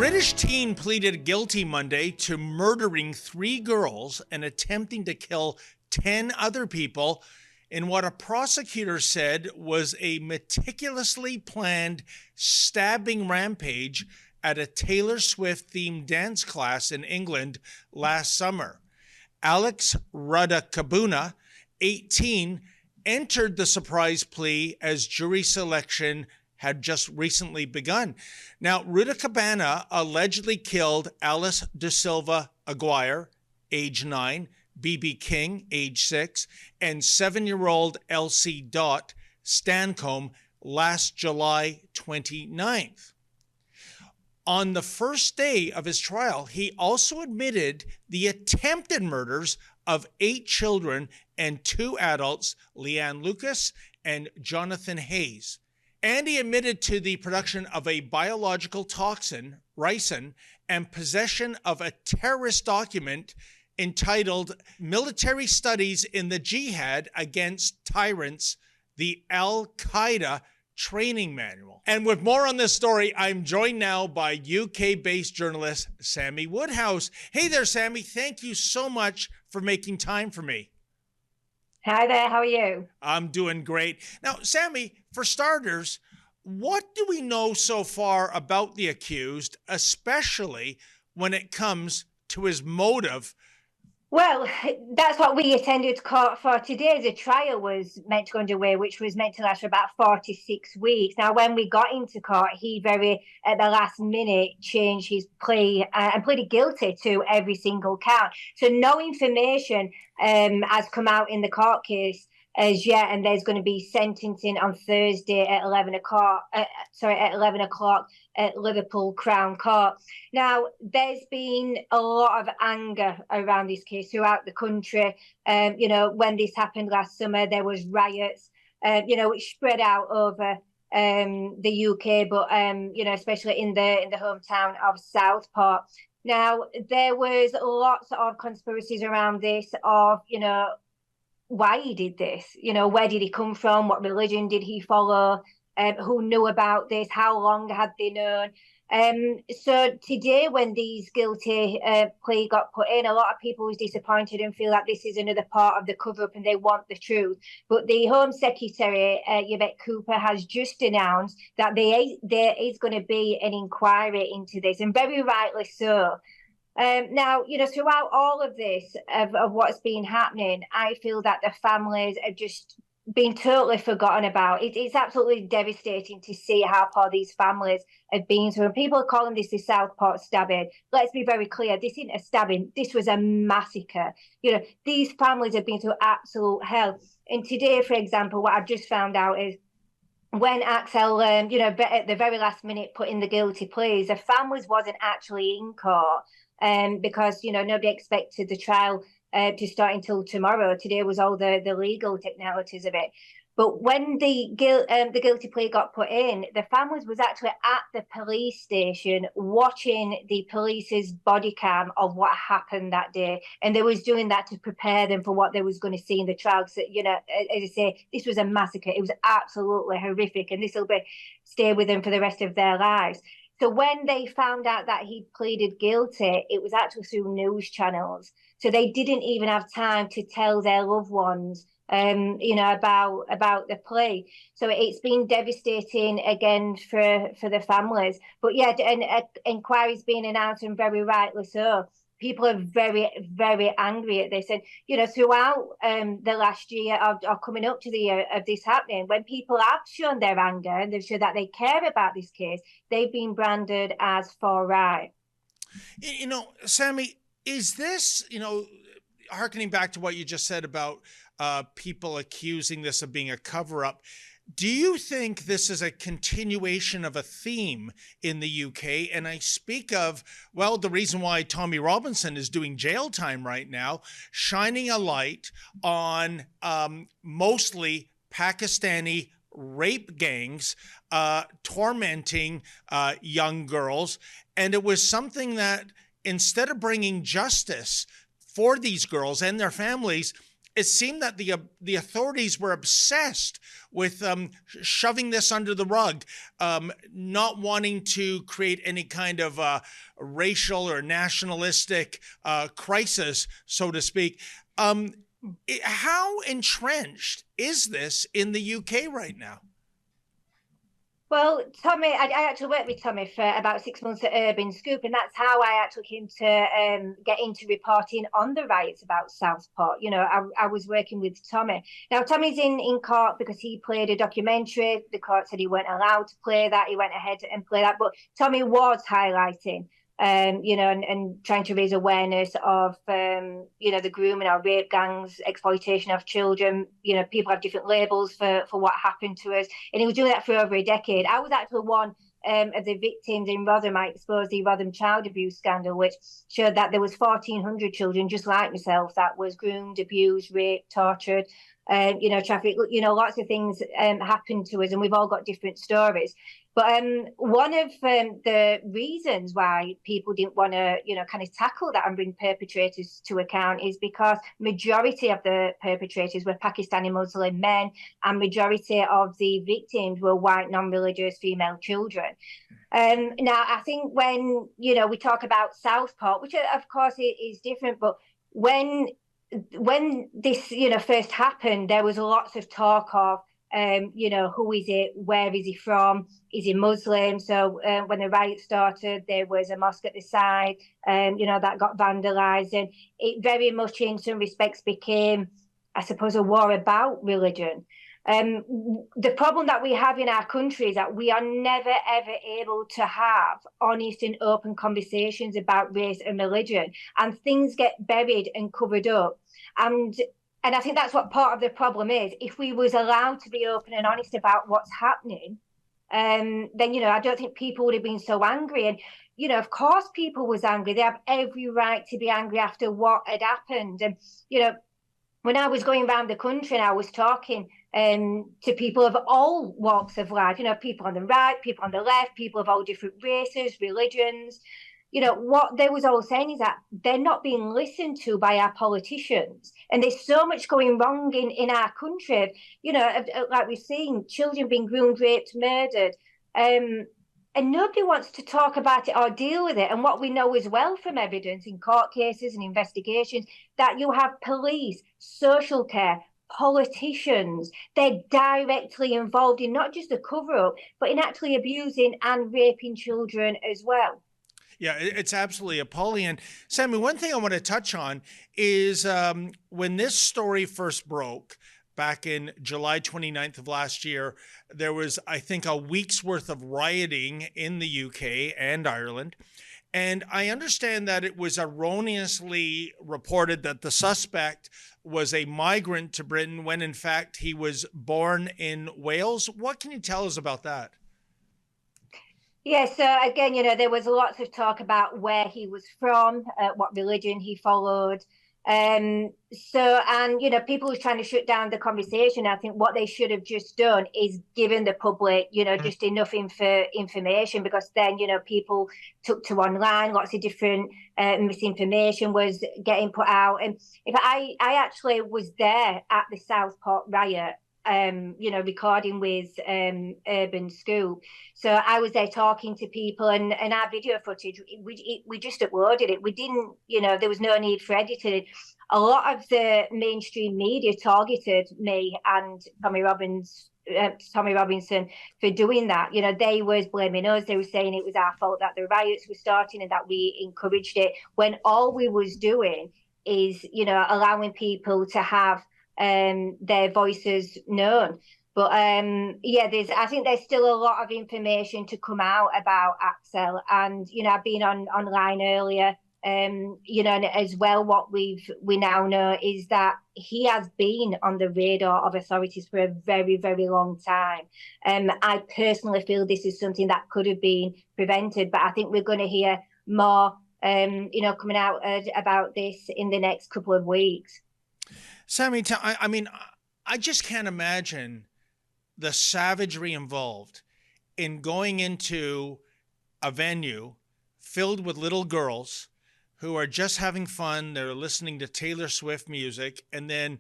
British teen pleaded guilty Monday to murdering 3 girls and attempting to kill 10 other people in what a prosecutor said was a meticulously planned stabbing rampage at a Taylor Swift-themed dance class in England last summer. Alex Radakabuna, 18, entered the surprise plea as jury selection had just recently begun. Now, Radakabuna allegedly killed Alice De Silva Aguirre, age 9, BB King, age 6, and 7-year-old Elsie Dot Stancombe last July 29th. On the first day of his trial, he also admitted the attempted murders of 8 children and 2 adults, Leanne Lucas and Jonathan Hayes. And he admitted to the production of a biological toxin, ricin, and possession of a terrorist document entitled Military Studies in the Jihad Against Tyrants, the Al-Qaeda Training Manual. And with more on this story, I'm joined now by UK-based journalist Sammy Woodhouse. Hey there, Sammy. Thank you so much for making time for me. Hi there, how are you? I'm doing great. Now, Sammy, for starters, what do we know so far about the accused, especially when it comes to his motive? Well, that's what we attended court for today. The trial was meant to go underway, which was meant to last for about 46 weeks. Now, when we got into court, he at the last minute, changed his plea and pleaded guilty to every single count. So no information has come out in the court case as yet, and there's going to be sentencing on Thursday at 11 o'clock. At 11 o'clock at Liverpool Crown Court. Now, there's been a lot of anger around this case throughout the country. When this happened last summer, there was riots, which spread out over the UK, but especially in the hometown of Southport. Now, there was lots of conspiracies around this of, why he did this, where did he come from, what religion did he follow, who knew about this, how long had they known. So today, when these guilty plea got put in, a lot of people was disappointed and feel like this is another part of the cover-up and they want the truth. But the Home Secretary, Yvette Cooper, has just announced that there is going to be an inquiry into this, and very rightly so. Now, throughout all of this, of what's been happening, I feel that the families have just been totally forgotten about. It's absolutely devastating to see how poor these families have been through. And people are calling this the Southport stabbing. Let's be very clear. This isn't a stabbing. This was a massacre. These families have been through absolute hell. And today, for example, what I've just found out is when Axel, at the very last minute put in the guilty pleas, the families wasn't actually in court because, nobody expected the trial to start until tomorrow. Today was all the legal technicalities of it. But when the guilty plea got put in, the families was actually at the police station watching the police's body cam of what happened that day. And they was doing that to prepare them for what they was going to see in the trial. So, as I say, this was a massacre. It was absolutely horrific. And this will stay with them for the rest of their lives. So when they found out that he pleaded guilty, it was actually through news channels. So they didn't even have time to tell their loved ones, about the plea. So it's been devastating again for the families. But yeah, an inquiry's been announced, and very rightly so. People are very, very angry at this. And, throughout the last year or coming up to the year of this happening, when people have shown their anger and they've shown that they care about this case, they've been branded as far right. Sammy, is this, hearkening back to what you just said about people accusing this of being a cover-up, do you think this is a continuation of a theme in the UK? And I speak of, the reason why Tommy Robinson is doing jail time right now, shining a light on mostly Pakistani rape gangs tormenting young girls. And it was something that, instead of bringing justice for these girls and their families, it seemed that the authorities were obsessed with shoving this under the rug, not wanting to create any kind of racial or nationalistic crisis, so to speak. How entrenched is this in the UK right now? Well, Tommy, I actually worked with Tommy for about 6 months at Urban Scoop, and that's how I actually came to get into reporting on the riots about Southport. You know, I was working with Tommy. Now, Tommy's in court because he played a documentary. The court said he weren't allowed to play that. He went ahead and played that. But Tommy was highlighting you know, and trying to raise awareness of, you know, the grooming or rape gangs, exploitation of children. You know, people have different labels for what happened to us. And he was doing that for over a decade. I was actually one of the victims in Rotherham. I exposed the Rotherham child abuse scandal, which showed that there was 1,400 children just like myself that was groomed, abused, raped, tortured, you know, trafficked. You know, lots of things happened to us, and we've all got different stories. But one of the reasons why people didn't want to, you know, kind of tackle that and bring perpetrators to account is because majority of the perpetrators were Pakistani Muslim men, and majority of the victims were white, non-religious female children. Now, I think when, you know, we talk about Southport, which of course is different, but when this, you know, first happened, there was lots of talk of, you know, who is it? Where is he from? Is he Muslim? So when the riot started, there was a mosque at the side, you know, that got vandalized. And it very much in some respects became, I suppose, a war about religion. The problem that we have in our country is that we are never, ever able to have honest and open conversations about race and religion, and things get buried and covered up. And I think that's what part of the problem is. If we was allowed to be open and honest about what's happening, then, you know, I don't think people would have been so angry. And, you know, of course people was angry. They have every right to be angry after what had happened. And, you know, when I was going around the country and I was talking to people of all walks of life, you know, people on the right, people on the left, people of all different races, religions, you know, what they was all saying is that they're not being listened to by our politicians. And there's so much going wrong in our country, you know, like we've seen, children being groomed, raped, murdered. And nobody wants to talk about it or deal with it. And what we know as well from evidence in court cases and investigations, that you have police, social care, politicians, they're directly involved in not just the cover-up, but in actually abusing and raping children as well. Yeah, it's absolutely appalling. And Sammy, one thing I want to touch on is when this story first broke back in July 29th of last year, there was, I think, a week's worth of rioting in the UK and Ireland. And I understand that it was erroneously reported that the suspect was a migrant to Britain when in fact he was born in Wales. What can you tell us about that? Yeah, so again, you know, there was lots of talk about where he was from, what religion he followed. And, you know, people were trying to shut down the conversation. I think what they should have just done is given the public, you know, just enough information, because then, you know, people took to online, lots of different misinformation was getting put out. And if I actually was there at the Southport riot, you know, recording with Urban Scoop. So I was there talking to people, and our video footage, we just uploaded it. We didn't, you know, there was no need for editing. A lot of the mainstream media targeted me and Tommy Robinson for doing that. You know, they was blaming us. They were saying it was our fault that the riots were starting and that we encouraged it, when all we was doing is, you know, allowing people to have their voices known. But yeah, I think there's still a lot of information to come out about Axel. And, you know, I've been online earlier, you know, and as well, what we now know is that he has been on the radar of authorities for a very, very long time. I personally feel this is something that could have been prevented, but I think we're going to hear more, you know, coming out about this in the next couple of weeks. Sammy, I mean, I just can't imagine the savagery involved in going into a venue filled with little girls who are just having fun. They're listening to Taylor Swift music, and then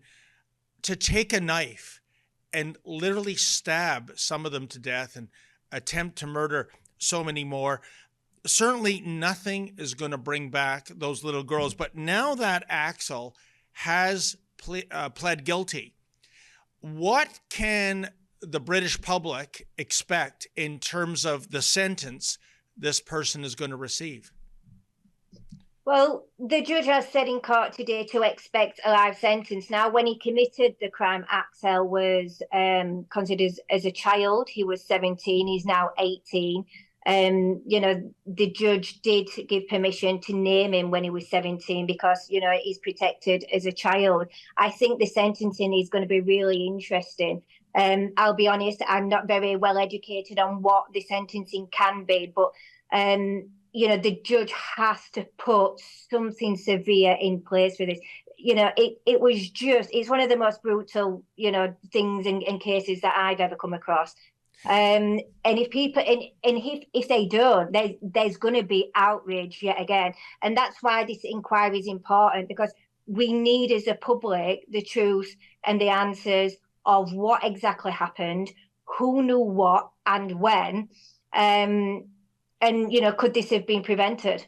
to take a knife and literally stab some of them to death and attempt to murder so many more, certainly nothing is going to bring back those little girls. But now that Axel has pled guilty, what can the British public expect in terms of the sentence this person is going to receive? Well, the judge has said in court today to expect a life sentence. Now, when he committed the crime, Axel was considered as a child. He was 17. He's now 18. The judge did give permission to name him when he was 17 because, he's protected as a child. I think the sentencing is going to be really interesting. I'll be honest, I'm not very well educated on what the sentencing can be, but the judge has to put something severe in place for this. It's one of the most brutal, things and cases that I've ever come across. And if they don't, there's going to be outrage yet again. And that's why this inquiry is important, because we need, as a public, the truth and the answers of what exactly happened, who knew what and when. And, could this have been prevented?